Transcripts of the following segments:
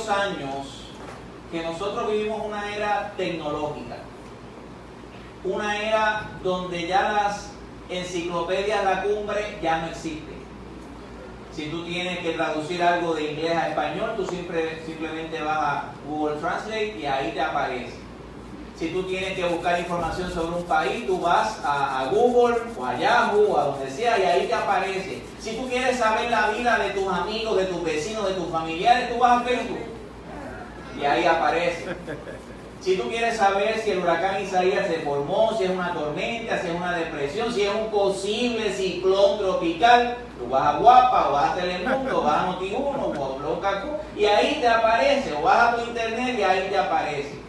varios años que nosotros vivimos una era tecnológica, una era donde ya las enciclopedias La Cumbre ya no existen. Si tú tienes que traducir algo de inglés a español, tú simplemente vas a Google Translate y ahí te aparece. Si tú tienes que buscar información sobre un país, tú vas a Google o a Yahoo o a donde sea y ahí te aparece. Si tú quieres saber la vida de tus amigos, de tus vecinos, de tus familiares, tú vas a Facebook y ahí aparece. Si tú quieres saber si el huracán Isaías se formó, si es una tormenta, si es una depresión, si es un posible ciclón tropical, tú vas a Guapa, o vas a Telemundo, o vas a Noti1, o a Blocacu, y ahí te aparece, o vas a tu internet y ahí te aparece.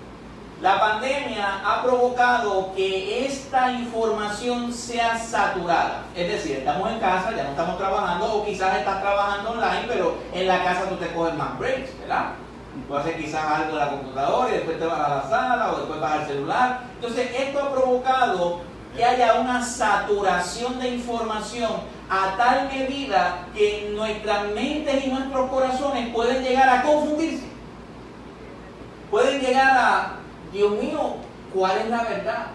La pandemia ha provocado que esta información sea saturada. Es decir, estamos en casa, ya no estamos trabajando, o quizás estás trabajando online, pero en la casa tú te coges más breaks, ¿verdad? Tú haces quizás algo en la computadora y después te vas a la sala o después vas al celular. Entonces esto ha provocado que haya una saturación de información a tal medida que nuestras mentes y nuestros corazones pueden llegar a confundirse. Pueden llegar a, Dios mío, ¿cuál es la verdad?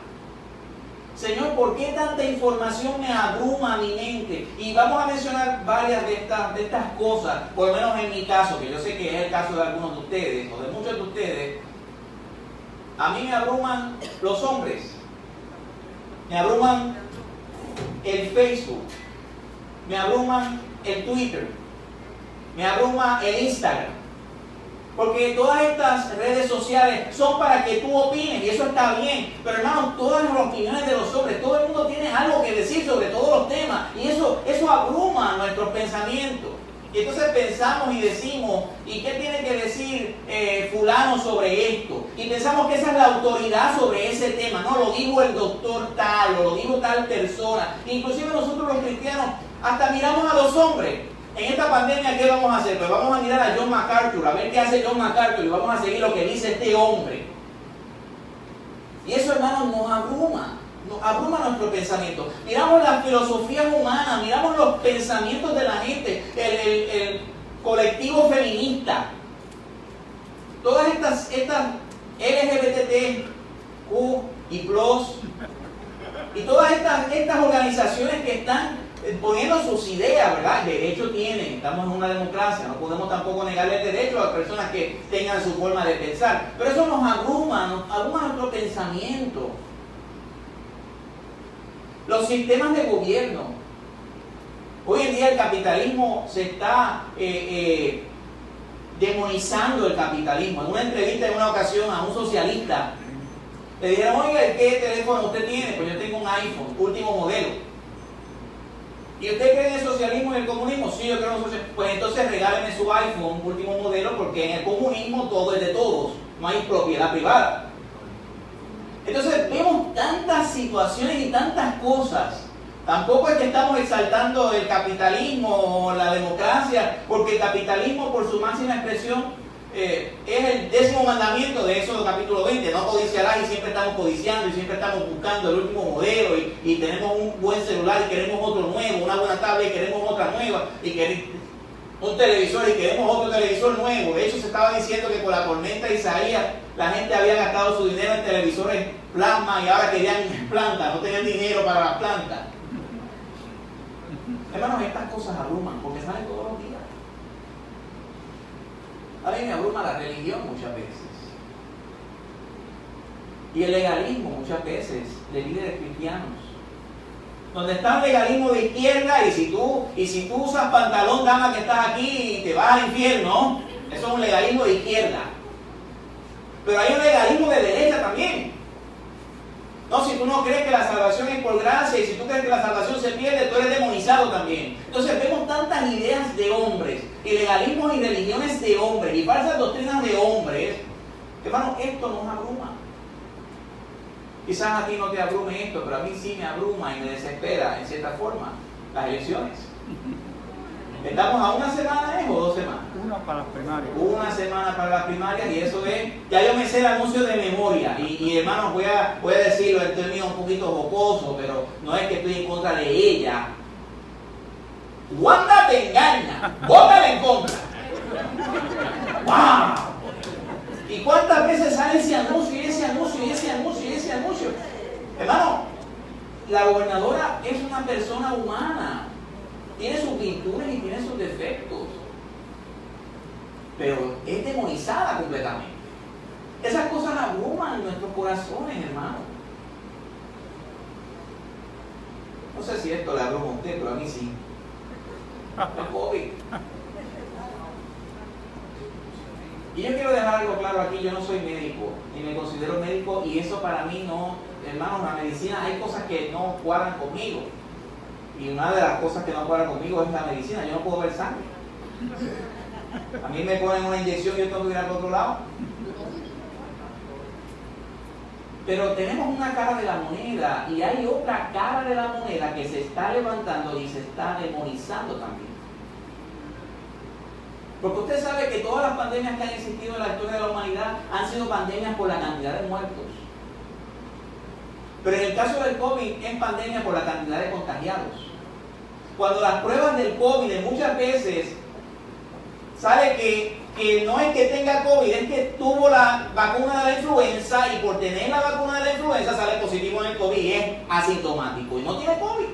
Señor, ¿por qué tanta información me abruma mi mente? Y vamos a mencionar varias de estas cosas, por lo menos en mi caso, que yo sé que es el caso de algunos de ustedes, o de muchos de ustedes. A mí me abruman los hombres, me abruman el Facebook, me abruman el Twitter, me abruma el Instagram. Porque todas estas redes sociales son para que tú opines y eso está bien. Pero hermanos, todas las opiniones de los hombres, todo el mundo tiene algo que decir sobre todos los temas y eso abruma nuestros pensamientos. Y entonces pensamos y decimos, ¿y qué tiene que decir fulano sobre esto? Y pensamos que esa es la autoridad sobre ese tema. No, lo dijo el doctor tal, o lo dijo tal persona. Inclusive nosotros los cristianos hasta miramos a los hombres. En esta pandemia, ¿qué vamos a hacer? Pues vamos a mirar a John MacArthur, a ver qué hace John MacArthur y vamos a seguir lo que dice este hombre. Y eso, hermanos, nos abruma nuestro pensamiento. Miramos las filosofías humanas, miramos los pensamientos de la gente, el colectivo feminista. Todas estas LGBTQ y plus, y todas estas organizaciones que están poniendo sus ideas, ¿verdad? Derecho tienen, estamos en una democracia, no podemos tampoco negarle el derecho a las personas que tengan su forma de pensar, pero eso nos abruma nuestro pensamiento. Los sistemas de gobierno. Hoy en día el capitalismo se está demonizando el capitalismo. En una entrevista en una ocasión a un socialista le dijeron, oiga, ¿qué teléfono usted tiene? Pues yo tengo un iPhone, último modelo. ¿Y usted cree en el socialismo y el comunismo? Sí, yo creo en el socialismo. Pues entonces regáleme su iPhone, último modelo, porque en el comunismo todo es de todos, no hay propiedad privada. Entonces vemos tantas situaciones y tantas cosas. Tampoco es que estamos exaltando el capitalismo o la democracia, porque el capitalismo, por su máxima expresión, es el 10º mandamiento de Éxodo capítulo 20, no codiciarás, y siempre estamos codiciando y siempre estamos buscando el último modelo y tenemos un buen celular y queremos otro nuevo, una buena tablet y queremos otra nueva y queremos un televisor y queremos otro televisor nuevo. De hecho se estaba diciendo que con la tormenta de Isaías la gente había gastado su dinero en televisores plasma y ahora querían plantas, no tenían dinero para las plantas. Hermanos, estas cosas abruman porque salen todos los días. A mí me abruma la religión muchas veces. Y el legalismo muchas veces de líderes cristianos. Donde está el legalismo de izquierda y si tú usas pantalón, dama, que estás aquí y te vas al infierno, eso es un legalismo de izquierda. Pero hay un legalismo de derecha también. No, si tú no crees que la salvación es por gracia y si tú crees que la salvación se pierde, tú eres demonizado también. Entonces vemos tantas ideas de hombres, y legalismos y religiones de hombres, y falsas doctrinas de hombres. Hermano, esto nos abruma. Quizás a ti no te abrume esto, pero a mí sí me abruma y me desespera, en cierta forma, las elecciones. Estamos a una semana, ¿o 2 semanas? Una para las primarias. Una semana para las primarias y eso es, ya yo me sé el anuncio de memoria y hermanos voy a decirlo en términos un poquito jocoso, pero no es que estoy en contra de ella. Wanda te engaña, vótale en contra. ¡Wow! ¿Y cuántas veces sale ese anuncio y ese anuncio y ese anuncio y ese anuncio? Hermano, la gobernadora es una persona humana. Tiene sus virtudes y tiene sus defectos. Pero es demonizada completamente. Esas cosas abruman nuestros corazones, hermano. No sé si esto le abruma a usted, pero a mí sí. El COVID. Y yo quiero dejar algo claro aquí, yo no soy médico, ni me considero médico, y eso para mí no, hermanos, la medicina, hay cosas que no cuadran conmigo. Y una de las cosas que no cuadran conmigo es la medicina, yo no puedo ver sangre. A mí me ponen una inyección y yo tengo que ir al otro lado. Pero tenemos una cara de la moneda y hay otra cara de la moneda que se está levantando y se está demonizando también. Porque usted sabe que todas las pandemias que han existido en la historia de la humanidad han sido pandemias por la cantidad de muertos. Pero en el caso del COVID es pandemia por la cantidad de contagiados. Cuando las pruebas del COVID muchas veces sale que no es que tenga COVID, es que tuvo la vacuna de la influenza y por tener la vacuna de la influenza sale positivo en el COVID y es asintomático y no tiene COVID.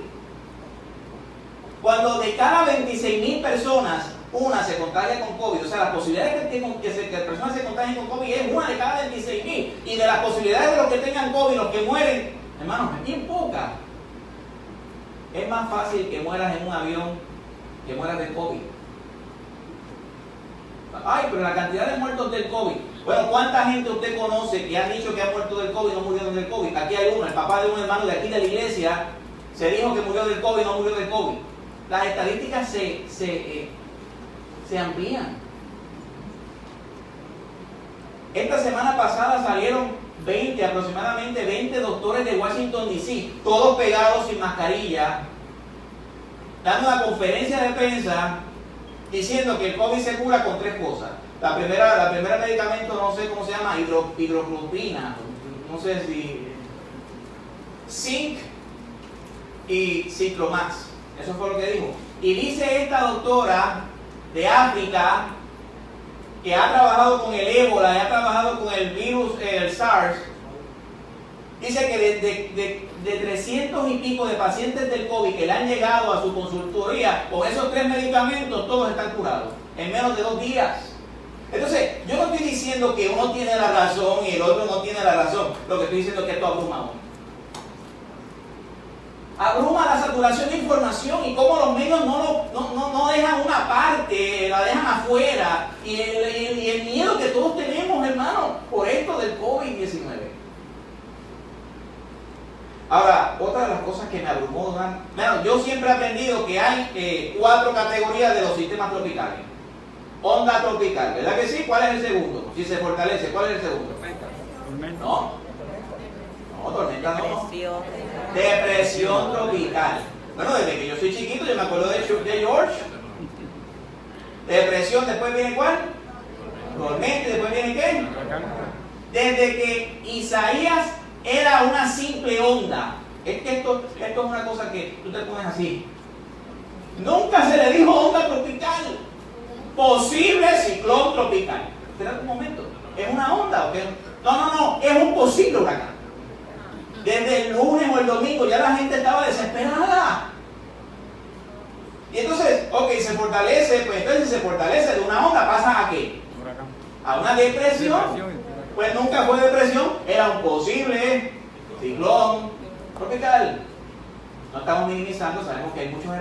Cuando de cada 26,000 personas una se contagia con COVID, o sea, las posibilidades que personas se contagien con COVID es una de cada 26,000, y de las posibilidades de los que tengan COVID, los que mueren, hermanos, es bien poca. Es más fácil que mueras en un avión que mueras de COVID. Ay, pero la cantidad de muertos del COVID. Bueno, ¿cuánta gente usted conoce que han dicho que ha muerto del COVID y no murieron del COVID? Aquí hay uno, el papá de un hermano de aquí de la iglesia se dijo que murió del COVID y no murió del COVID. Las estadísticas se amplían. Esta semana pasada salieron aproximadamente 20 doctores de Washington D.C., todos pegados sin mascarilla, dando una conferencia de prensa diciendo que el COVID se cura con 3 cosas. La primera medicamento, no sé cómo se llama, hidroclorina, no sé si zinc y ciclomax. Eso fue lo que dijo. Y dice esta doctora de África, que ha trabajado con el ébola, y ha trabajado con el virus, el SARS, dice que de 300 y pico de pacientes del COVID que le han llegado a su consultoría con esos 3 medicamentos, todos están curados en menos de 2 días. Entonces, yo no estoy diciendo que uno tiene la razón y el otro no tiene la razón. Lo que estoy diciendo es que esto abruma a uno. Abruma la saturación de información y cómo los medios no dejan una parte, la dejan afuera. Y el miedo que todos tenemos, hermano, por esto del COVID-19. Ahora, otra de las cosas que me abrumó, bueno, yo siempre he aprendido que hay 4 categorías de los sistemas tropicales. Onda tropical, ¿verdad que sí? ¿Cuál es el segundo? Si se fortalece, ¿cuál es el segundo? No, tormenta no. Depresión tropical. Bueno, desde que yo soy chiquito, yo me acuerdo de George. Depresión, después viene ¿cuál? Tormenta, y después viene ¿qué? Desde que Isaías era una simple onda. Es que esto es una cosa que tú te pones así. Nunca se le dijo onda tropical. Posible ciclón tropical. Espera un momento. ¿Es una onda o qué? No. Es un posible huracán. Desde el lunes o el domingo ya la gente estaba desesperada. Y entonces, ok, se fortalece, pues entonces si se fortalece de una onda, ¿pasa a qué? A una depresión. Pues nunca fue depresión, era un posible ciclón tropical. No estamos minimizando, sabemos que hay muchas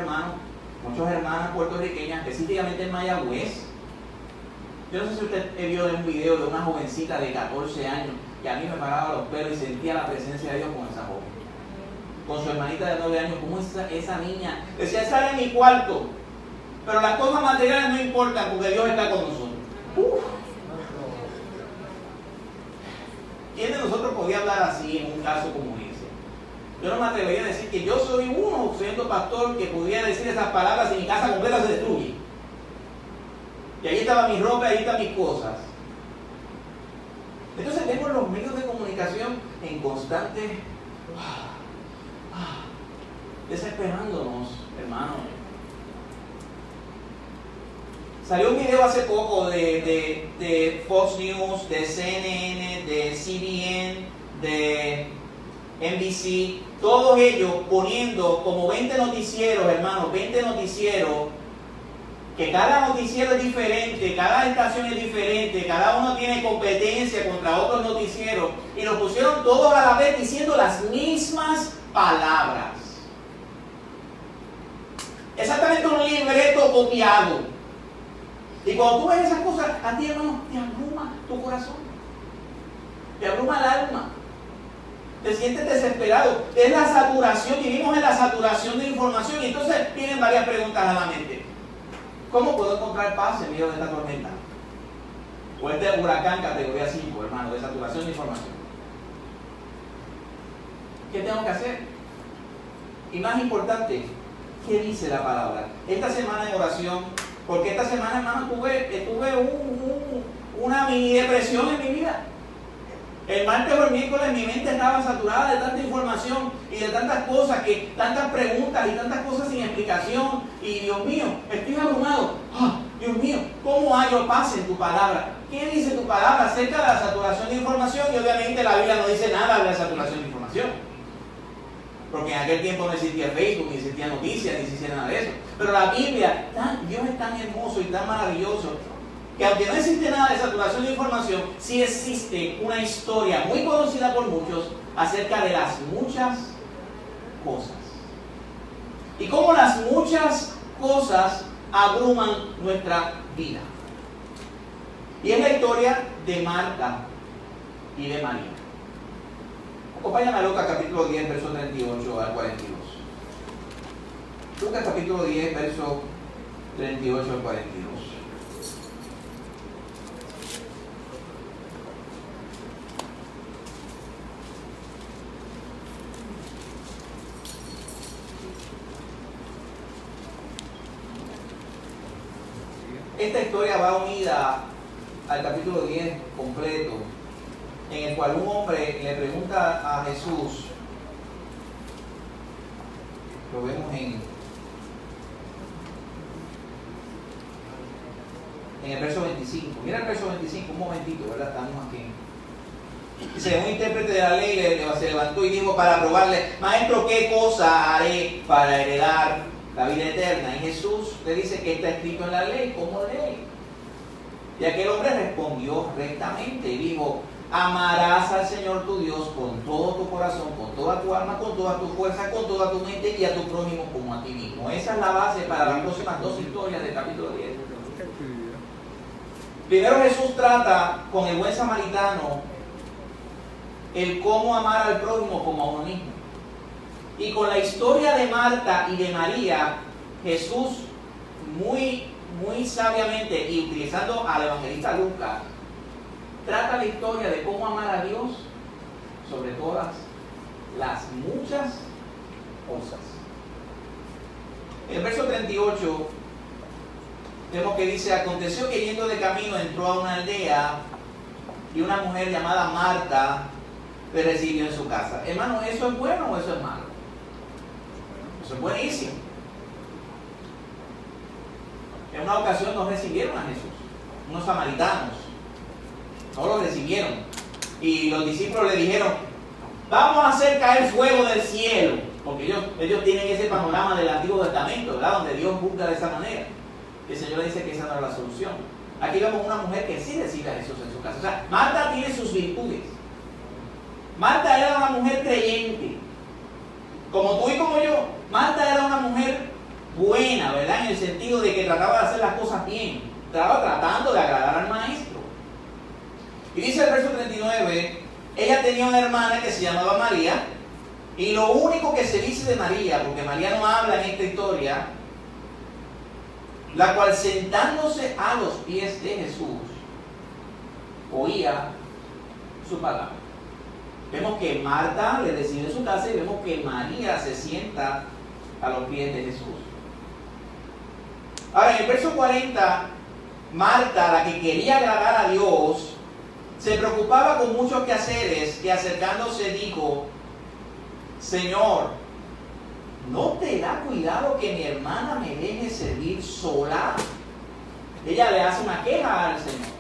hermanas puertorriqueñas, específicamente en Mayagüez. Yo no sé si usted vio un video de una jovencita de 14 años que a mí me paraba los pelos y sentía la presencia de Dios con esa joven. Con su hermanita de 9 años, como esa niña decía, sale en mi cuarto, pero las cosas materiales no importan porque Dios está con nosotros. ¿Quién de nosotros podía hablar así en un caso como ese? Yo no me atrevería a decir que yo soy uno, siendo pastor, que pudiera decir esas palabras y mi casa completa se destruye. Y ahí estaba mi ropa, ahí están mis cosas. Entonces vemos los medios de comunicación en constante desesperándonos, hermanos. Salió un video hace poco de Fox News, de CNN, de CBN, de NBC, todos ellos poniendo como 20 noticieros, hermanos, 20 noticieros, que cada noticiero es diferente, cada estación es diferente, cada uno tiene competencia contra otros noticieros, y los pusieron todos a la vez diciendo las mismas palabras. Exactamente un libreto copiado. Y cuando tú ves esas cosas, a ti, hermano, te abruma tu corazón, te abruma el alma, te sientes desesperado. Es la saturación, vivimos en la saturación de información, y entonces vienen varias preguntas a la mente. ¿Cómo puedo encontrar paz en medio de esta tormenta? O este huracán categoría 5, hermano, de saturación de información. ¿Qué tengo que hacer? Y más importante, ¿qué dice la palabra? Esta semana en oración, porque esta semana, hermano, tuve una mini depresión en mi vida. El martes o el miércoles mi mente estaba saturada de tanta información y de tantas cosas, tantas preguntas y tantas cosas sin explicación. Y Dios mío, estoy abrumado. Dios mío, ¿cómo hallo paz en tu palabra? ¿Qué dice tu palabra acerca de la saturación de información? Y obviamente la Biblia no dice nada de la saturación de información, porque en aquel tiempo no existía Facebook, ni existía noticias, ni existía nada de eso. Pero la Biblia, Dios es tan hermoso y tan maravilloso, que aunque no existe nada de saturación de información, sí existe una historia muy conocida por muchos acerca de las muchas cosas. Y cómo las muchas cosas abruman nuestra vida. Y es la historia de Marta y de María. Acompáñame a Lucas capítulo 10, verso 38 al 42. Lucas capítulo 10, verso 38 al 42. Esta historia va unida al capítulo 10 completo, en el cual un hombre le pregunta a Jesús, lo vemos en el verso 25. Mira el verso 25, un momentito, ¿verdad? Estamos aquí. Dice, un intérprete de la ley se levantó y dijo para probarle, maestro, ¿qué cosa haré para heredar la vida eterna? Y Jesús le dice que está escrito en la ley, ¿cómo ley? Y aquel hombre respondió rectamente y dijo, amarás al Señor tu Dios con todo tu corazón, con toda tu alma, con toda tu fuerza, con toda tu mente, y a tu prójimo como a ti mismo. Esa es la base para las próximas dos historias del capítulo 10. Primero Jesús trata con el buen samaritano el cómo amar al prójimo como a uno mismo. Y con la historia de Marta y de María, Jesús muy sabiamente, y utilizando al evangelista Lucas, trata la historia de cómo amar a Dios sobre todas las muchas cosas. En el verso 38 vemos que dice, aconteció que yendo de camino entró a una aldea y una mujer llamada Marta le recibió en su casa. Hermano, ¿eso es bueno o eso es malo? Eso es buenísimo. En una ocasión nos recibieron a Jesús, unos samaritanos, no lo recibieron, y los discípulos le dijeron, vamos a hacer caer fuego del cielo, porque ellos tienen ese panorama del Antiguo Testamento, ¿verdad? Donde Dios juzga de esa manera. Y el Señor le dice que esa no es la solución. Aquí vemos una mujer que sí recibe a Jesús en su casa. O sea, Marta tiene sus virtudes. Marta era una mujer creyente, como tú y como yo. Marta era una mujer buena, ¿verdad? En el sentido de que trataba de hacer las cosas bien. Estaba tratando de agradar al maestro. Y dice el verso 39, ella tenía una hermana que se llamaba María, y lo único que se dice de María, porque María no habla en esta historia, la cual sentándose a los pies de Jesús, oía su palabra. Vemos que Marta le recibe en su casa y vemos que María se sienta a los pies de Jesús. Ahora, en el verso 40, Marta, la que quería agradar a Dios, se preocupaba con muchos quehaceres y acercándose dijo, Señor, ¿no te da cuidado que mi hermana me deje servir sola? ella le hace una queja al Señor.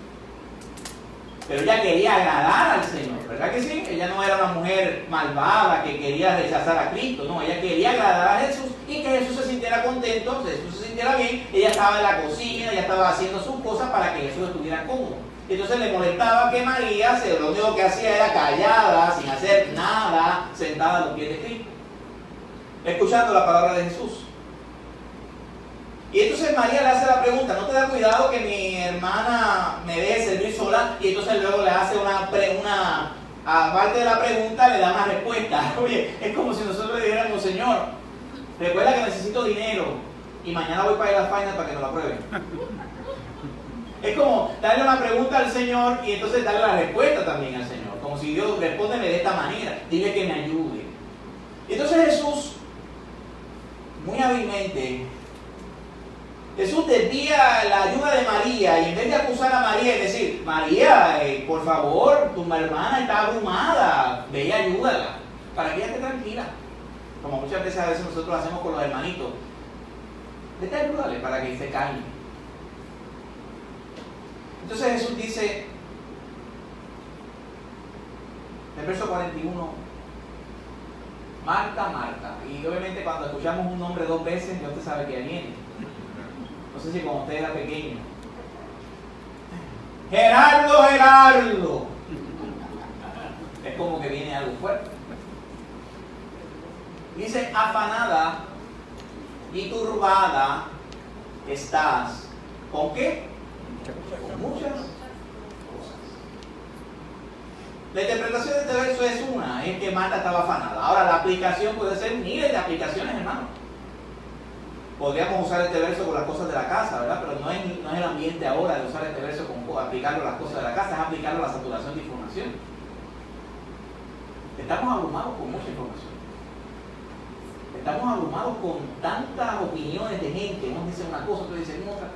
Pero ella quería agradar al Señor, ¿verdad que sí? Ella no era una mujer malvada que quería rechazar a Cristo, no, ella quería agradar a Jesús y que Jesús se sintiera contento, que Jesús se sintiera bien. Ella estaba en la cocina, ella estaba haciendo sus cosas para que Jesús estuviera cómodo. Entonces le molestaba que María, lo único que hacía era callada, sin hacer nada, sentada a los pies de Cristo, escuchando la palabra de Jesús. Y entonces María le hace la pregunta, ¿no te da cuidado que mi hermana me deje servir sola? Y entonces luego le hace aparte de la pregunta, le da una respuesta. Oye, es como si nosotros le dijéramos, Señor, recuerda que necesito dinero y mañana voy para ir a la final para que nos la aprueben. Es como darle una pregunta al Señor y entonces darle la respuesta también al Señor. Como si Dios respóndeme de esta manera, dile que me ayude. Y entonces Jesús, muy hábilmente, Jesús desvía la ayuda de María y en vez de acusar a María y decir, María, por favor, tu hermana está abrumada, ve y ayúdala, para que ella esté tranquila. Como muchas veces nosotros hacemos con los hermanitos, vete, ayúdale para que se calme. Entonces Jesús dice, en el verso 41, Marta, Marta. Y obviamente cuando escuchamos un nombre dos veces, ya usted sabe que viene. No sé si cuando usted era pequeño. Gerardo, Gerardo. Es como que viene algo fuerte. Dice, afanada y turbada estás. ¿Con qué? Con muchas cosas. La interpretación de este verso es una, es que Marta estaba afanada. Ahora la aplicación puede ser miles de aplicaciones, hermano. Podríamos usar este verso con las cosas de la casa, ¿verdad? Pero no es el ambiente ahora de usar este verso como aplicarlo a las cosas de la casa, es aplicarlo a la saturación de información. Estamos abrumados con mucha información. Estamos abrumados con tantas opiniones de gente. Uno dice una cosa, otro dice otra.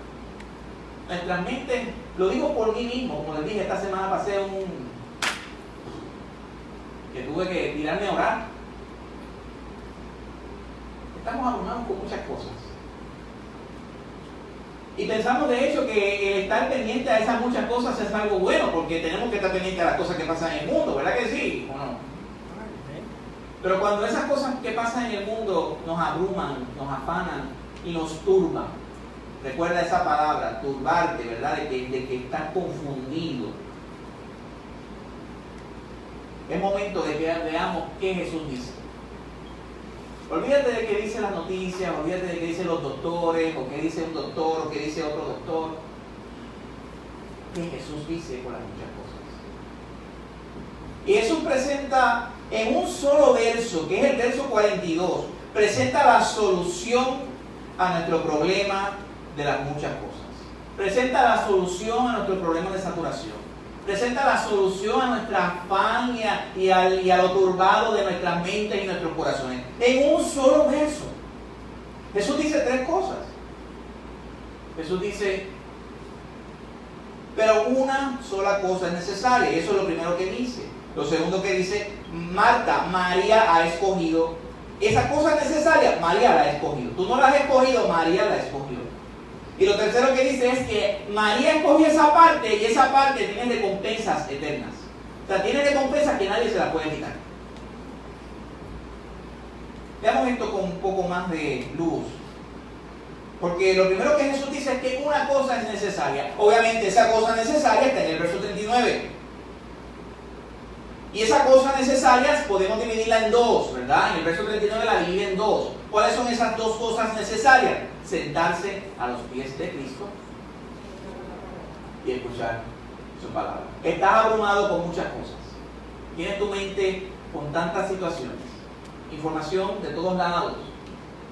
Nuestras mentes, lo digo por mí mismo, como les dije, esta semana pasé que tuve que tirarme a orar. Estamos abrumados con muchas cosas. Y pensamos de hecho que el estar pendiente a esas muchas cosas es algo bueno, porque tenemos que estar pendientes a las cosas que pasan en el mundo, ¿verdad que sí? ¿O no? Pero cuando esas cosas que pasan en el mundo nos abruman, nos afanan y nos turban, recuerda esa palabra, turbarte, ¿verdad? De que estás confundido. Es momento de que veamos qué Jesús dice. Olvídate de qué dicen las noticias, olvídate de qué dicen los doctores, o qué dice un doctor, o qué dice otro doctor. ¿Qué Jesús dice con las muchas cosas? Y Jesús presenta en un solo verso, que es el verso 42, presenta la solución a nuestro problema de las muchas cosas. Presenta la solución a nuestro problema de saturación. Presenta la solución a nuestra afán y a lo turbado de nuestras mentes y nuestros corazones. En un solo verso. Jesús dice tres cosas. Jesús dice, pero una sola cosa es necesaria. Eso es lo primero que dice. Lo segundo que dice, Marta, María ha escogido. Esa cosa necesaria, María la ha escogido. Tú no la has escogido, María la ha escogido. Y lo tercero que dice es que María escogió esa parte y esa parte tiene recompensas eternas. O sea, tiene recompensas que nadie se las puede quitar. Veamos esto con un poco más de luz. Porque lo primero que Jesús dice es que una cosa es necesaria. Obviamente esa cosa necesaria está en el verso 39. Y esa cosa necesaria podemos dividirla en dos, ¿verdad? En el verso 39 la divide en dos. ¿Cuáles son esas dos cosas necesarias? Sentarse a los pies de Cristo y escuchar su palabra. Estás abrumado con muchas cosas. Tienes tu mente con tantas situaciones. Información de todos lados.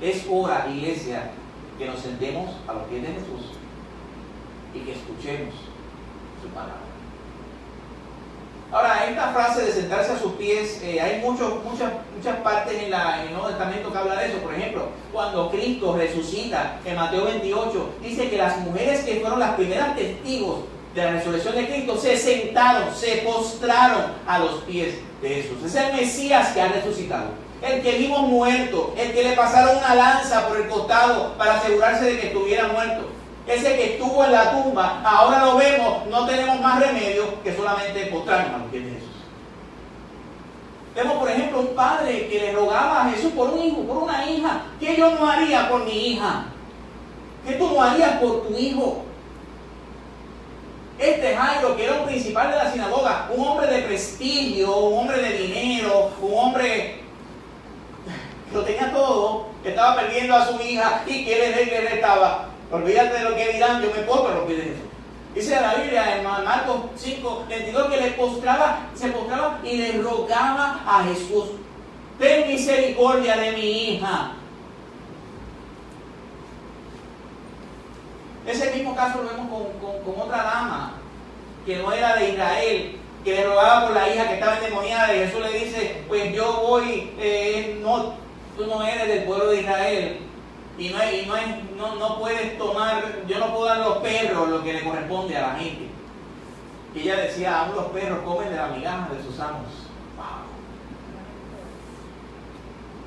Es hora, iglesia, que nos sentemos a los pies de Jesús y que escuchemos su palabra. Ahora, esta frase de sentarse a sus pies, hay muchas partes en el Nuevo Testamento que habla de eso. Por ejemplo, cuando Cristo resucita, en Mateo 28, dice que las mujeres que fueron las primeras testigos de la resurrección de Cristo se sentaron, se postraron a los pies de Jesús. Es el Mesías que ha resucitado, el que vimos muerto, el que le pasaron una lanza por el costado para asegurarse de que estuviera muerto. ese que estuvo en la tumba, ahora lo vemos, no tenemos más remedio que solamente postrarnos a los pies de Jesús. Vemos, por ejemplo, un padre que le rogaba a Jesús por un hijo, por una hija. ¿Qué yo no haría por mi hija? ¿Qué tú no harías por tu hijo? Este Jairo, que era un principal de la sinagoga, un hombre de prestigio, un hombre de dinero, un hombre que lo tenía todo, que estaba perdiendo a su hija y que le restaba. Olvídate de lo que dirán, yo me postro a los pies de Jesús. Dice la Biblia en Marcos 5:22 que se postraba y le rogaba a Jesús: ten misericordia de mi hija. Ese mismo caso lo vemos con otra dama que no era de Israel, que le rogaba por la hija que estaba endemoniada, y Jesús le dice: pues yo voy, tú no eres del pueblo de Israel, y no puedes tomar, yo no puedo dar a los perros lo que le corresponde a la gente. Y ella decía: aún los perros comen de la migaja de sus amos. Wow.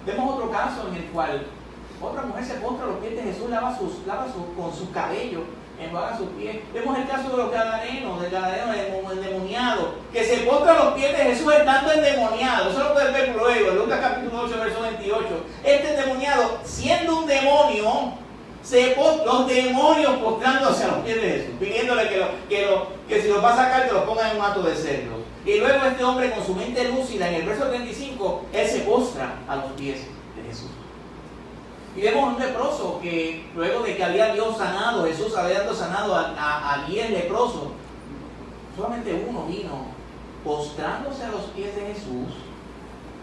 Vemos otro caso en el cual otra mujer se postra a los pies de Jesús, lava con sus cabellos, enjuaga sus pies. Vemos el caso de los gadarenos, del gadareno endemoniado, que se postra a los pies de Jesús estando endemoniado. Eso lo puedes ver luego, en Lucas capítulo 8, verso 28. Este endemoniado, siendo un demonio, los demonios postrándose a los pies de Jesús, pidiéndole que si los va a sacar, que los ponga en un acto de cerdo. Y luego este hombre, con su mente lúcida, en el verso 35, él se postra a los pies de Jesús. Y vemos un leproso que luego de que había Dios sanado, Jesús había sanado a 10 leprosos, solamente uno vino postrándose a los pies de Jesús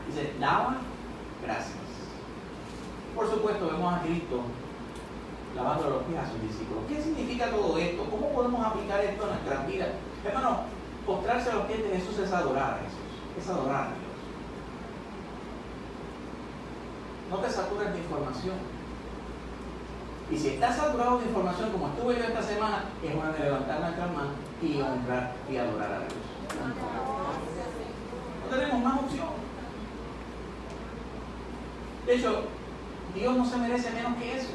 y dice: daba gracias. Por supuesto, vemos a Cristo lavando los pies a sus discípulos. ¿Qué significa todo esto? ¿Cómo podemos aplicar esto en nuestras vidas? Hermano, postrarse a los pies de Jesús es adorar a Jesús, es adorar a Dios. No te satures de información. Y si estás saturado de información, como estuve yo esta semana, es hora de levantar nuestras manos y honrar y adorar a Dios. No tenemos más opción. De hecho, Dios no se merece menos que eso.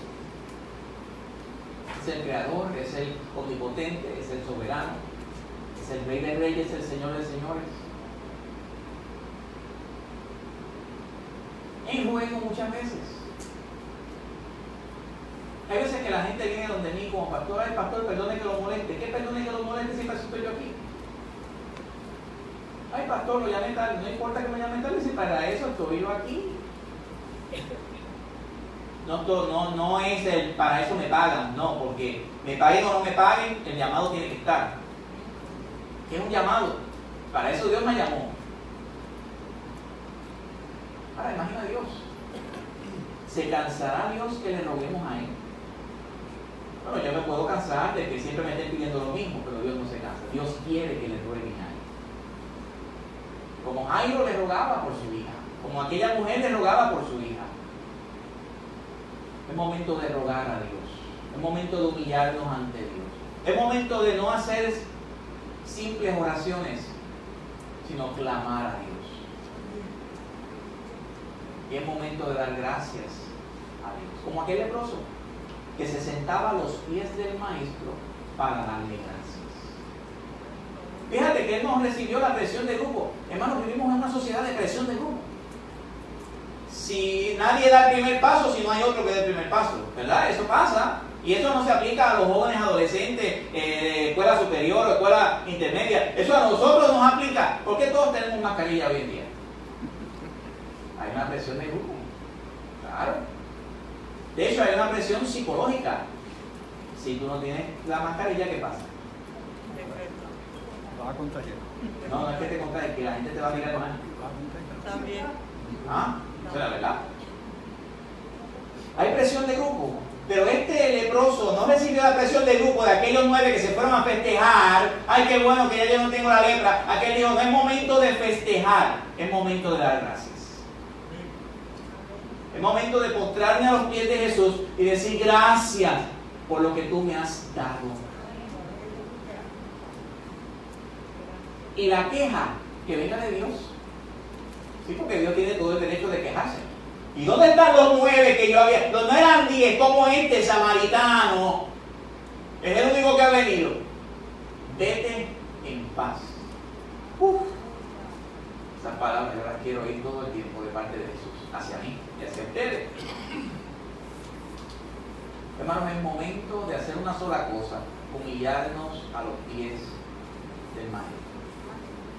Es el creador, es el omnipotente, es el soberano, es el rey de reyes, es el señor de señores. En juego muchas veces. Hay veces que la gente viene donde mí como pastor: ay, pastor, perdone que lo moleste. ¿Qué perdone que lo moleste si para eso estoy yo aquí? Ay, pastor, lo llamé tarde. No importa que me llame tarde, si para eso estoy yo aquí. No es el para eso me pagan, no, porque me paguen o no me paguen, el llamado tiene que estar. ¿Qué es un llamado? Para eso Dios me llamó. Ahora imagina a Dios. ¿Se cansará Dios que le roguemos a Él? Bueno, yo me puedo cansar de que siempre me estén pidiendo lo mismo, pero Dios no se cansa. Dios quiere que le rueguen a Él. Como Jairo le rogaba por su hija, como aquella mujer le rogaba por su hija. Es momento de rogar a Dios. Es momento de humillarnos ante Dios. Es momento de no hacer simples oraciones, sino clamar a Dios. Y es momento de dar gracias a Dios. Como aquel leproso que se sentaba a los pies del maestro para darle gracias. Fíjate que él no recibió la presión de grupo. Hermanos, vivimos en una sociedad de presión de grupo. Si nadie da el primer paso, si no hay otro que dé el primer paso, ¿verdad? Eso pasa. Y eso no se aplica a los jóvenes adolescentes de escuela superior o escuela intermedia. Eso a nosotros nos aplica. ¿Por qué todos tenemos mascarilla hoy en día? Hay una presión de grupo. Claro. De hecho, hay una presión psicológica. Si tú no tienes la mascarilla, ¿qué pasa? Te vas a contagiar. No es que te contagies, que la gente te va a mirar mal. También. ¿Ah? Eso es la verdad. Hay presión de grupo. Pero este leproso no recibió la presión de grupo de aquellos 9 que se fueron a festejar. Ay, qué bueno que ya yo no tengo la lepra. Aquel dijo: no es momento de festejar, es momento de dar gracias. Es momento de postrarme a los pies de Jesús y decir: gracias por lo que tú me has dado. Y la queja, que venga de Dios. Sí, porque Dios tiene todo el derecho de quejarse. ¿Y dónde están los 9 que yo había? No eran 10 como este samaritano Es el único que ha venido. Vete en paz. Esas palabras yo las quiero oír todo el tiempo de parte de Jesús, hacia mí y hacia ustedes. Hermanos, es momento de hacer una sola cosa: humillarnos a los pies del Maestro.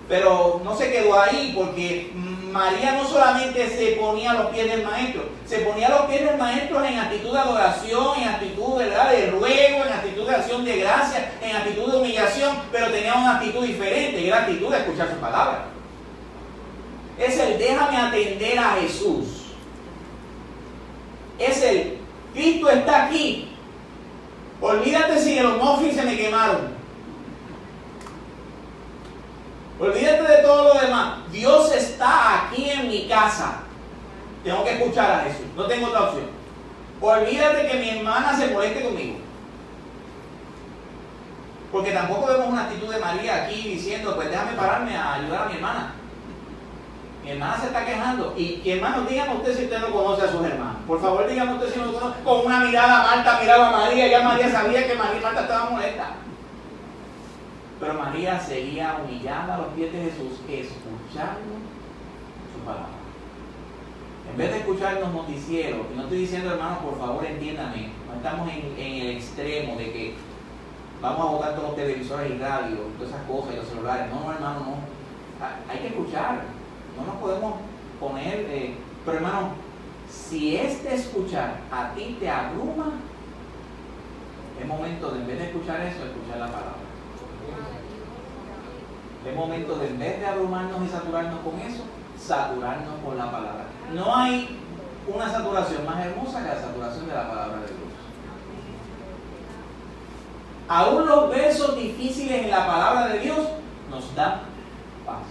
Pero no se quedó ahí, porque María no solamente se ponía a los pies del Maestro, se ponía a los pies del Maestro en actitud de adoración, en actitud, ¿verdad?, de ruego, en actitud de acción de gracia, en actitud de humillación, pero tenía una actitud diferente, y era la actitud de escuchar su palabra. Es el déjame atender a Jesús. Es el Cristo está aquí. Olvídate si los muffins se me quemaron. Olvídate de todo lo demás. Dios está aquí en mi casa. Tengo que escuchar a Jesús. No tengo otra opción. Olvídate que mi hermana se moleste conmigo. Porque tampoco vemos una actitud de María aquí diciendo, pues déjame pararme a ayudar a mi hermana. Mi hermana se está quejando. Y hermanos, dígame usted si usted no conoce a sus hermanos. Por favor, dígame usted si no lo conoce. Con una mirada, Marta miraba a María. Ya María sabía que Marta estaba molesta. Pero María seguía humillada a los pies de Jesús, escuchando su palabra. En vez de escuchar los noticieros, y no estoy diciendo, hermanos, por favor entiéndame, no estamos en el extremo de que vamos a botar todos los televisores y radio, y todas esas cosas, y los celulares. No, hermano, no. Hay que escuchar. No nos podemos poner... pero hermano, si este escuchar a ti te abruma, es momento de, en vez de escuchar eso, escuchar la palabra. Es momento de, en vez de abrumarnos y saturarnos con eso, saturarnos con la palabra. No hay una saturación más hermosa que la saturación de la palabra de Dios. Aún los versos difíciles en la palabra de Dios nos dan paz.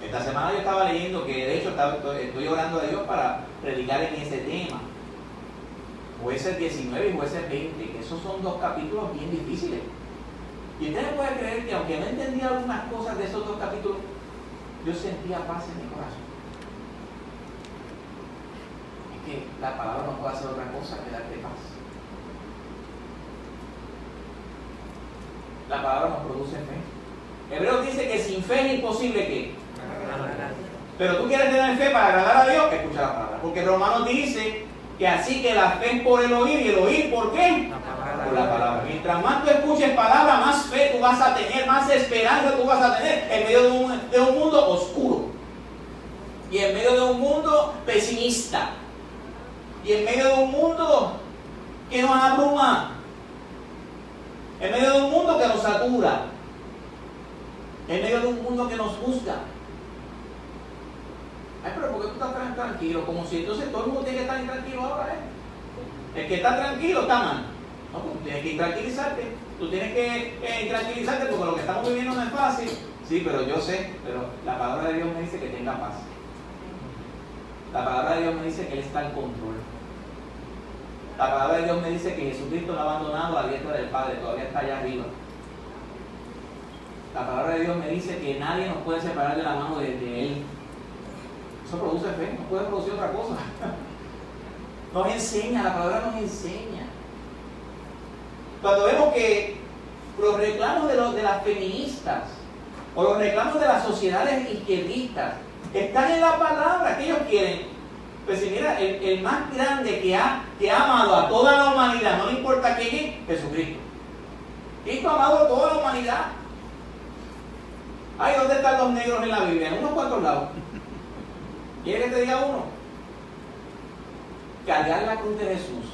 Esta semana yo estaba leyendo, que de hecho estoy orando a Dios para predicar en ese tema. Jueces 19 y Jueces 20, que esos son dos capítulos bien difíciles. Y usted me puede creer que aunque no entendía algunas cosas de esos dos capítulos, yo sentía paz en mi corazón. Es que la palabra no puede hacer otra cosa que darte paz. La palabra nos produce fe. Hebreos dice que sin fe es imposible que. Pero tú quieres tener fe para agradar a Dios, escucha la palabra. Porque Romanos dice que así que la fe es por el oír, y el oír ¿por qué? Por la palabra. Mientras más tú escuches palabra, más fe tú vas a tener, más esperanza tú vas a tener en medio de un mundo oscuro, y en medio de un mundo pesimista, y en medio de un mundo que nos abruma, en medio de un mundo que nos satura, en medio de un mundo que nos juzga. Ay, pero ¿por qué tú estás tan tranquilo? Como si entonces todo el mundo tiene que estar intranquilo ahora, El que está tranquilo está mal. No, pues tú tienes que intranquilizarte. Tú tienes que intranquilizarte porque lo que estamos viviendo no es fácil. Sí, pero yo sé, pero la palabra de Dios me dice que tenga paz. La palabra de Dios me dice que Él está al control. La palabra de Dios me dice que Jesucristo no ha abandonado a la diestra del Padre, todavía está allá arriba. La palabra de Dios me dice que nadie nos puede separar de la mano de Él. Eso produce fe, no puede producir otra cosa. Nos enseña, la palabra nos enseña. Cuando vemos que los reclamos de las feministas o los reclamos de las sociedades izquierdistas están en la palabra que ellos quieren, pues si mira, el más grande que ha amado a toda la humanidad, no le importa quién es, Jesucristo. Cristo ha amado a toda la humanidad. Ay, ¿dónde están los negros en la Biblia? En unos cuantos lados. ¿Quiere que te diga uno? Cargar la cruz de Jesús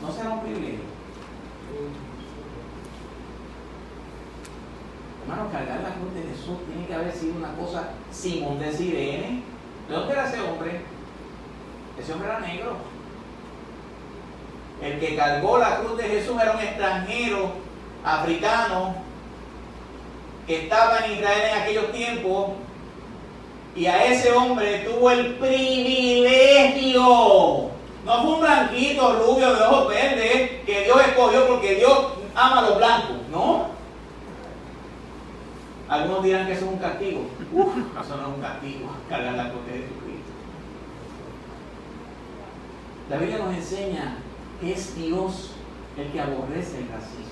no será un privilegio. Hermano, cargar la cruz de Jesús tiene que haber sido una cosa. Simón de Cirene, ¿de dónde era ese hombre? Ese hombre era negro. El que cargó la cruz de Jesús era un extranjero africano que estaba en Israel en aquellos tiempos. Y a ese hombre tuvo el privilegio. No fue un blanquito, rubio, de ojos verdes, que Dios escogió porque Dios ama a los blancos. No. Algunos dirán que eso es un castigo. Eso no es un castigo, cargar la cruz de Jesucristo. La Biblia nos enseña que es Dios el que aborrece el racismo.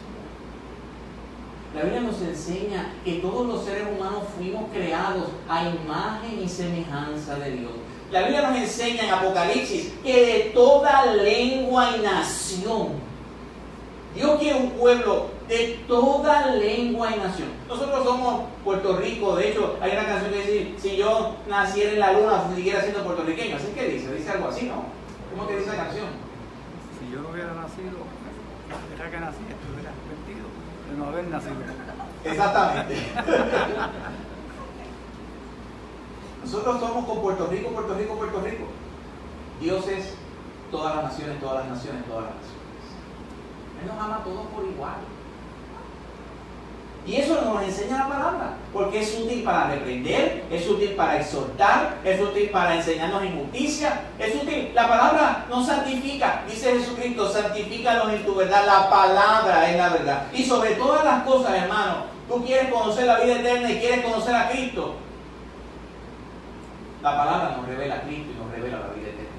La Biblia nos enseña que todos los seres humanos fuimos creados a imagen y semejanza de Dios. La Biblia nos enseña en Apocalipsis que de toda lengua y nación, Dios quiere un pueblo de toda lengua y nación. Nosotros somos Puerto Rico, de hecho hay una canción que dice, si yo naciera en la luna, siguiera siendo puertorriqueño. ¿Así que dice? Dice algo así, ¿no? ¿Cómo que dice la canción? Si yo no hubiera nacido, deja que nací, estuviera arrepentido de no haber nacido. Exactamente. Nosotros somos con Puerto Rico, Puerto Rico, Puerto Rico. Dios es todas las naciones, todas las naciones, todas las naciones. Él nos ama a todos por igual. Y eso nos enseña la palabra, porque es útil para reprender, es útil para exhortar, es útil para enseñarnos en justicia, es útil. La palabra nos santifica, dice Jesucristo, santifícanos en tu verdad. La palabra es la verdad. Y sobre todas las cosas, hermano, tú quieres conocer la vida eterna y quieres conocer a Cristo. La palabra nos revela a Cristo y nos revela la vida eterna.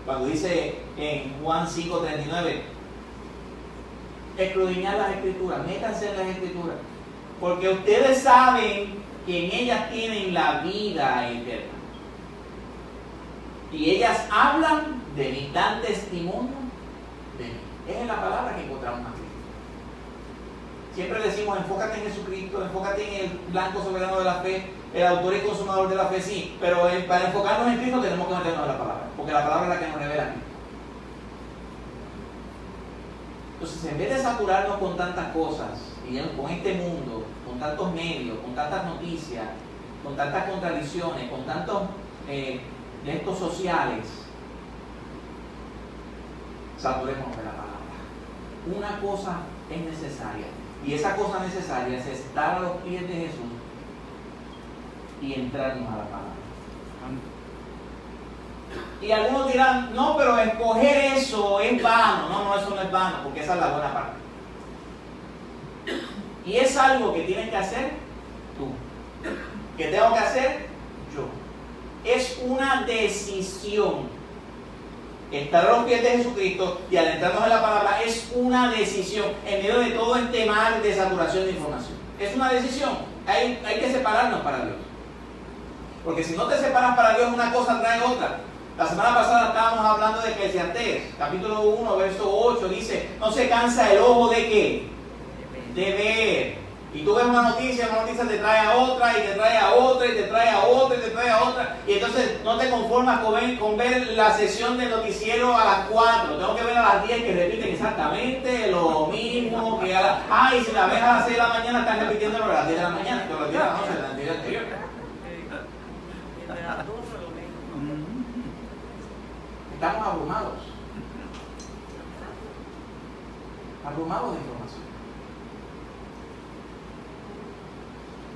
Cuando dice en Juan 5:39, escudriñad las Escrituras, métanse en las Escrituras, porque ustedes saben que en ellas tienen la vida eterna. Y ellas hablan de mí, dan testimonio de mí. Esa es la palabra que encontramos en Cristo. Siempre decimos, enfócate en Jesucristo, enfócate en el blanco soberano de la fe, el autor y consumador de la fe, sí, pero para enfocarnos en Cristo tenemos que meternos en la palabra, porque la palabra es la que nos revela a Cristo. Entonces, en vez de saturarnos con tantas cosas, y con este mundo, con tantos medios, con tantas noticias, con tantas contradicciones, con tantos de estos sociales, saturémonos de la palabra. Una cosa es necesaria, y esa cosa necesaria es estar a los pies de Jesús y entrarnos a la palabra. Y algunos dirán, no, pero escoger eso es vano. No, eso no es vano, porque esa es la buena parte. Y es algo que tienes que hacer tú, que tengo que hacer yo. Es una decisión. Estar a los pies de Jesucristo y adentrarnos en la palabra es una decisión en medio de todo este mar de saturación de información. Es una decisión. Hay que separarnos para Dios. Porque si no te separas para Dios, una cosa trae otra. La semana pasada estábamos hablando de Eclesiastés, capítulo 1, verso 8, dice, no se cansa el ojo de ¿qué? De ver. Y tú ves una noticia te trae a otra, y te trae a otra, y te trae a otra, y te trae a otra, y entonces no te conformas con ver la sesión del noticiero a las 4, tengo que ver a las 10 que repiten exactamente lo mismo, que a las... y si la ves a las 6 de la mañana están repitiendo a las 10 de la mañana, pero a las 10 de la noche, la día anterior. Estamos abrumados de información.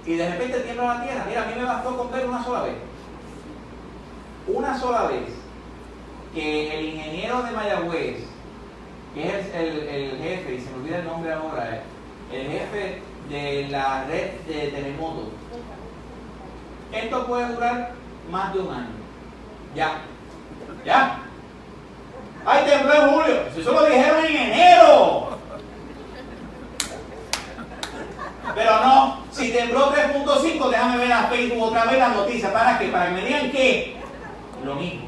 Y de repente tiembla la tierra. Mira, a mí me bastó con ver una sola vez que el ingeniero de Mayagüez, que es el jefe, y se me olvida el nombre ahora, el jefe de la red de terremotos, esto puede durar más de un año. Ya. ¡Ay, tembló en julio! Eso lo dijeron en enero. Pero no, si tembló 3.5, déjame ver a Facebook otra vez las noticias. ¿Para qué? Para que me digan que lo mismo.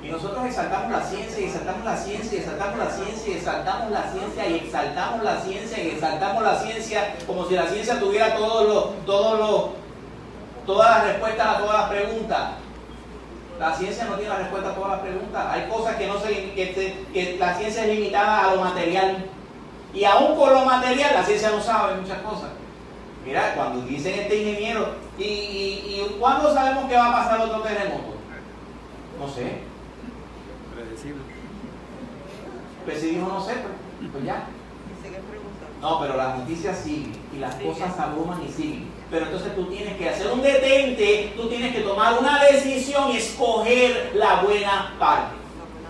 Y nosotros exaltamos la ciencia, y exaltamos la ciencia, y exaltamos la ciencia, y exaltamos la ciencia, y exaltamos la ciencia, y exaltamos la ciencia, como si la ciencia tuviera todas las respuestas a todas las preguntas. La ciencia no tiene la respuesta a todas las preguntas. Hay cosas que la ciencia es limitada a lo material. Y aún con lo material, la ciencia no sabe muchas cosas. Mira, cuando dicen este ingeniero, ¿y cuándo sabemos que va a pasar otro terremoto? No sé. Predecible. Pues si dijo no sé, pues ya. No, pero las noticias siguen y las cosas se abruman y siguen. Pero entonces tú tienes que hacer un detente, tú tienes que tomar una decisión y escoger la buena parte.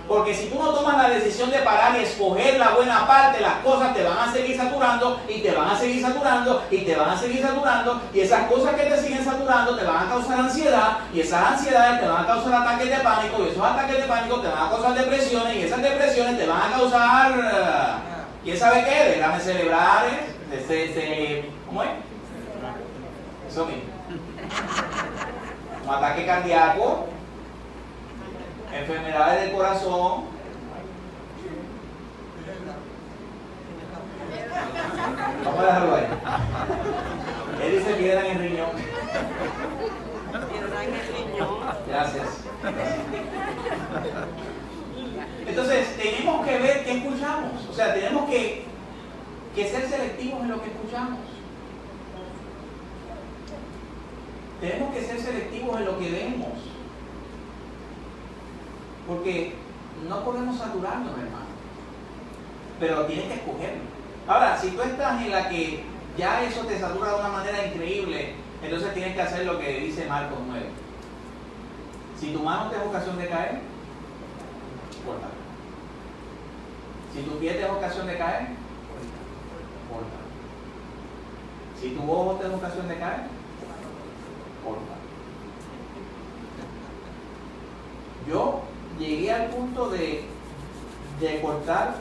Porque si tú no tomas la decisión de parar y escoger la buena parte, las cosas te van a seguir saturando y te van a seguir saturando y te van a seguir saturando, y esas cosas que te siguen saturando te van a causar ansiedad, y esas ansiedades te van a causar ataques de pánico, y esos ataques de pánico te van a causar depresiones, y esas depresiones te van a causar, ¿quién sabe qué? Derrames cerebrales, ¿cómo es? Eso mismo. Un ataque cardíaco, enfermedades del corazón. Vamos a dejarlo ahí. Él dice piedra en el riñón. Piedra en el riñón. Gracias. Entonces, tenemos que ver qué escuchamos. O sea, tenemos que ser selectivos en lo que escuchamos. Tenemos que ser selectivos en lo que vemos. Porque no podemos saturarnos, hermano. Pero tienes que escogerlo. Ahora, si tú estás en la que ya eso te satura de una manera increíble, entonces tienes que hacer lo que dice Marcos 9. Si tu mano te da ocasión de caer, córtala. Si tu pie te da ocasión de caer, córtala. Si tu ojo te da ocasión de caer, córtala. Yo llegué al punto de cortar.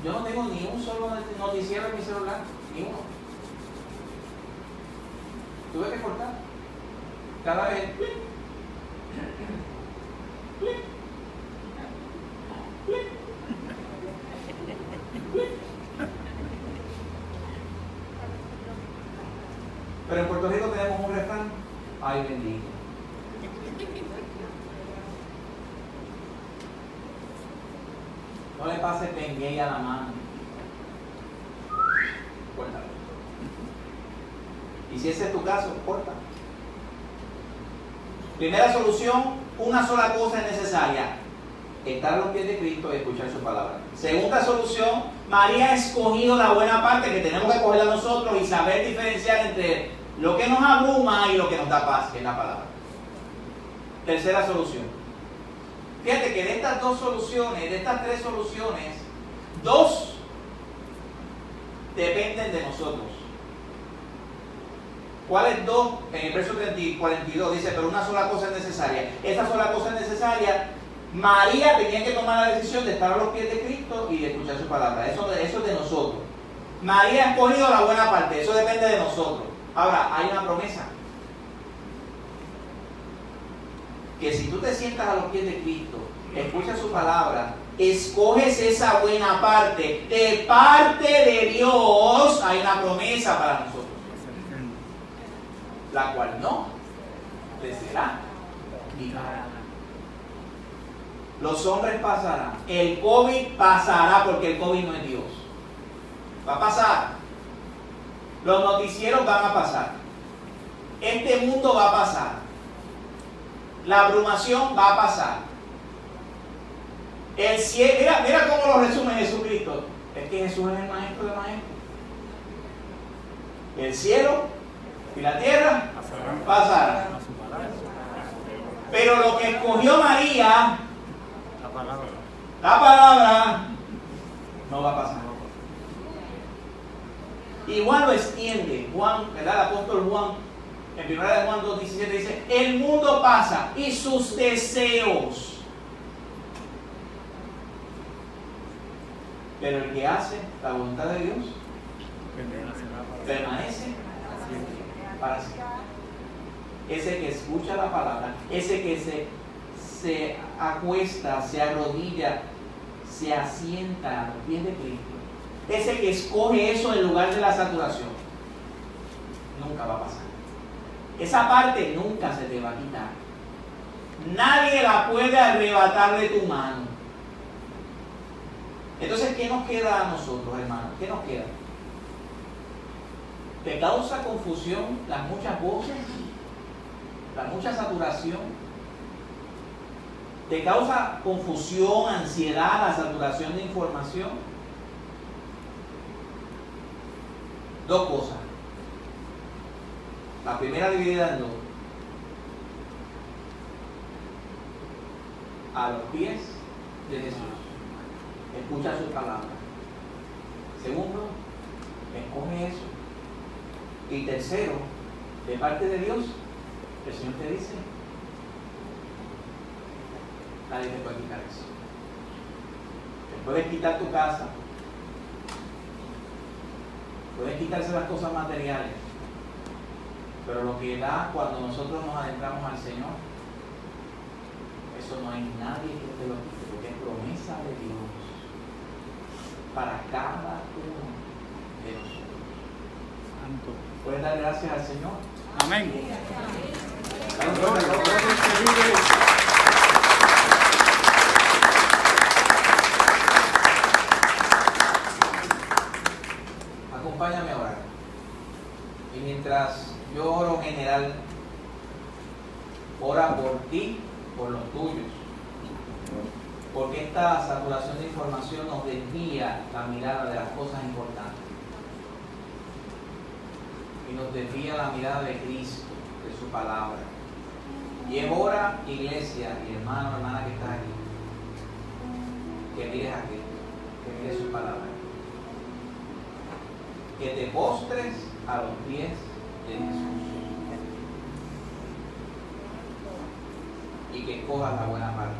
Yo no tengo ni un solo noticiero en mi celular, ni uno. Tuve que cortar. Cada vez. Pero en Puerto Rico tenemos un refrán. Ay, bendito. No le pases penguey a la mano. Córtalo. Y si ese es tu caso, corta. Primera solución, una sola cosa es necesaria: estar a los pies de Cristo y escuchar su palabra. Segunda solución, María ha escogido la buena parte, que tenemos que cogerla nosotros y saber diferenciar entre lo que nos abruma y lo que nos da paz, que es la palabra. Tercera solución. Fíjate que de estas dos soluciones, de estas tres soluciones, dos dependen de nosotros. ¿Cuáles dos? En el verso 42 dice, pero una sola cosa es necesaria. Esa sola cosa es necesaria. María tenía que tomar la decisión de estar a los pies de Cristo y de escuchar su palabra. Eso es de nosotros. María ha escogido la buena parte, eso depende de nosotros. Ahora, hay una promesa. Que si tú te sientas a los pies de Cristo, escuchas su palabra, escoges esa buena parte, de parte de Dios, hay una promesa para nosotros, la cual no te será quitada. Los hombres pasarán, el COVID pasará, porque el COVID no es Dios. Va a pasar. Los noticieros van a pasar. Este mundo va a pasar. La abrumación va a pasar. El cielo, mira cómo lo resume Jesucristo. Es que Jesús es el maestro de maestros. El cielo y la tierra pasarán. Pero lo que escogió María, la palabra, no va a pasar. Y Juan lo extiende. Juan, ¿verdad? El apóstol Juan, en 1 Juan 2:17 dice, el mundo pasa y sus deseos, pero el que hace la voluntad de Dios permanece para siempre. Ese que escucha la palabra, ese que se acuesta, se arrodilla, se asienta a los pies de Cristo, ese que escoge eso en lugar de la saturación, nunca va a pasar. Esa parte nunca se te va a quitar. Nadie la puede arrebatar de tu mano. Entonces, ¿qué nos queda a nosotros, hermanos? ¿Qué nos queda? ¿Te causa confusión las muchas voces? ¿La mucha saturación? ¿Te causa confusión, ansiedad, la saturación de información? Dos cosas. La primera dividida en dos. A los pies de Jesús. Escucha su palabra. Segundo, escoge eso. Y tercero, de parte de Dios, el Señor te dice, nadie te puede quitar eso. Te puedes quitar tu casa, puedes quitarse las cosas materiales, pero lo que da cuando nosotros nos adentramos al Señor, eso no hay nadie que te lo quite, porque es promesa de Dios para cada uno de nosotros. Santo. ¿Puedes dar gracias al Señor? Amén. Gloria, gloria, acompáñame a orar. Y mientras yo oro, general, ora por ti, por los tuyos. Porque esta saturación de información nos desvía la mirada de las cosas importantes. Y nos desvía la mirada de Cristo, de su palabra. Y es hora, iglesia y hermano, hermana que está aquí, que mires a Cristo, que mires su palabra. Que te postres a los pies de Jesús. Y que escojas la buena parte.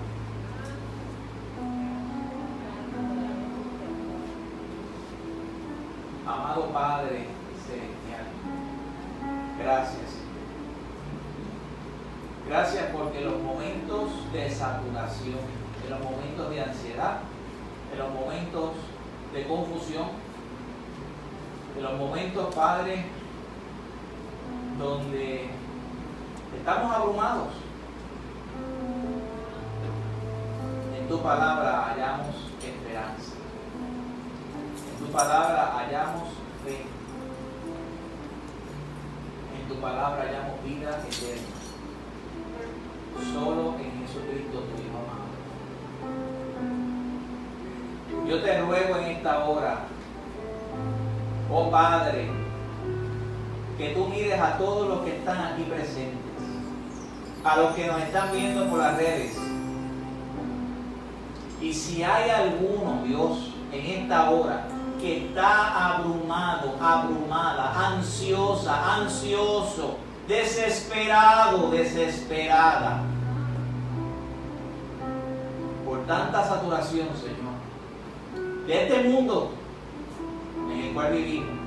Amado Padre Celestial, gracias. Gracias porque en los momentos de saturación, en los momentos de ansiedad, en los momentos de confusión, en los momentos, Padre, donde estamos abrumados, en tu palabra hallamos esperanza. En tu palabra hallamos fe. En tu palabra hallamos vida eterna. Solo en Jesucristo, tu Hijo amado. Yo te ruego en esta hora, oh Padre, que tú mires a todos los que están aquí presentes, a los que nos están viendo por las redes. Y si hay alguno, Dios, en esta hora, que está abrumado, abrumada, ansiosa, ansioso, desesperado, desesperada, por tanta saturación, Señor, de este mundo en el cual vivimos,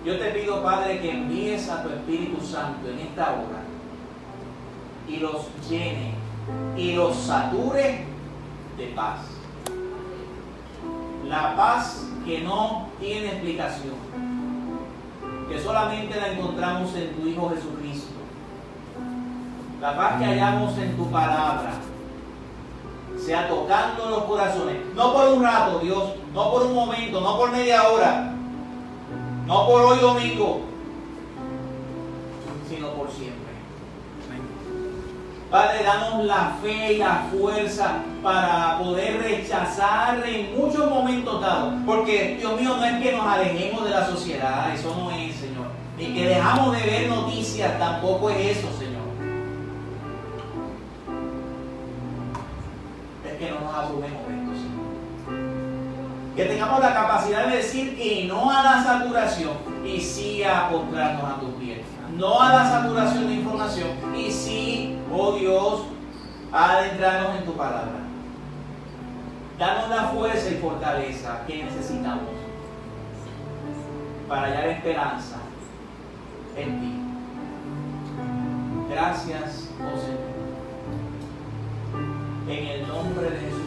yo te pido, Padre, que envíes a tu Espíritu Santo en esta hora y los llene y los sature de paz. La paz que no tiene explicación, que solamente la encontramos en tu Hijo Jesucristo. La paz que hallamos en tu palabra, sea tocando los corazones, no por un rato, Dios, no por un momento, no por media hora, no por hoy domingo, sino por siempre. Padre, danos la fe y la fuerza para poder rechazar en muchos momentos dados. Porque, Dios mío, no es que nos alejemos de la sociedad, eso no es, Señor. Ni que dejamos de ver noticias, tampoco es eso, Señor. Es que no nos abrumemos esto, Señor. Que tengamos la capacidad de decir que no a la saturación y sí a postrarnos a tus pies. No a la saturación de información y sí, oh Dios, a adentrarnos en tu palabra. Danos la fuerza y fortaleza que necesitamos para hallar esperanza en ti. Gracias, oh Señor. En el nombre de Jesús.